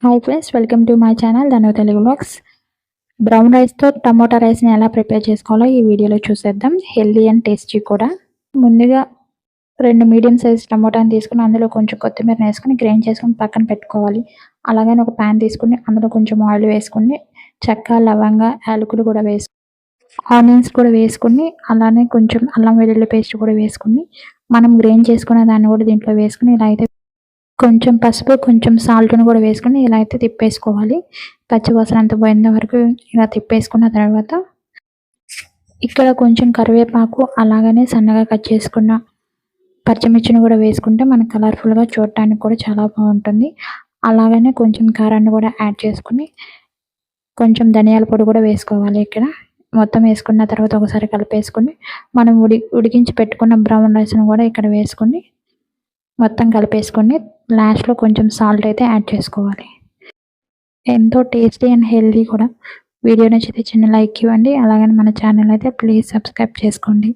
Hi friends, welcome to my channel Dhanu Telugu vlogs. Brown రైస్తో tomato రైస్ని ఎలా prepare చేసుకోవాలో ఈ వీడియోలో చూసేద్దాం. హెల్దీ అండ్ టేస్టీ కూడా. ముందుగా 2 మీడియం సైజ్ టమోటాని తీసుకుని అందులో కొంచెం కొత్తిమీర వేసుకుని గ్రైండ్ చేసుకుని పక్కన పెట్టుకోవాలి. అలాగని ఒక ప్యాన్ తీసుకుని అందులో కొంచెం ఆయిల్ వేసుకుని చెక్క, లవంగ, యాలకులు కూడా ఆనియన్స్ కూడా వేసుకుని అలానే కొంచెం అల్లం వెల్లుల్లి పేస్ట్ కూడా వేసుకుని మనం గ్రైండ్ చేసుకున్న దాన్ని కూడా దీంట్లో వేసుకుని ఇలా అయితే కొంచెం పసుపు, కొంచెం సాల్ట్‌ని కూడా వేసుకొని ఇలా అయితే తిప్పేసుకోవాలి. పచ్చివాసన అంతా పోయేంత వరకు ఇలా తిప్పేసుకున్న తర్వాత ఇక్కడ కొంచెం కరివేపాకు, అలాగనే సన్నగా కట్ చేసుకున్న పచ్చిమిర్చిని కూడా వేసుకుంటే మనకు కలర్‌ఫుల్‌గా చూడటానికి కూడా చాలా బాగుంటుంది. అలాగనే కొంచెం కారాన్ని కూడా యాడ్ చేసుకుని కొంచెం ధనియాల పొడి కూడా వేసుకోవాలి. ఇక్కడ మొత్తం వేసుకున్న తర్వాత ఒకసారి కలిపేసుకొని మనం ఉడికించి పెట్టుకున్న బ్రౌన్ రైస్‌ని కూడా ఇక్కడ వేసుకొని మొత్తం కలిపేసుకొని లాస్ట్‌లో కొంచెం సాల్ట్ అయితే యాడ్ చేసుకోవాలి. ఎంతో టేస్టీ అండ్ హెల్దీ కూడా. వీడియో నచ్చితే చిన్న లైక్ ఇవ్వండి. అలాగని మన ఛానల్ అయితే ప్లీజ్ సబ్స్క్రైబ్ చేసుకోండి.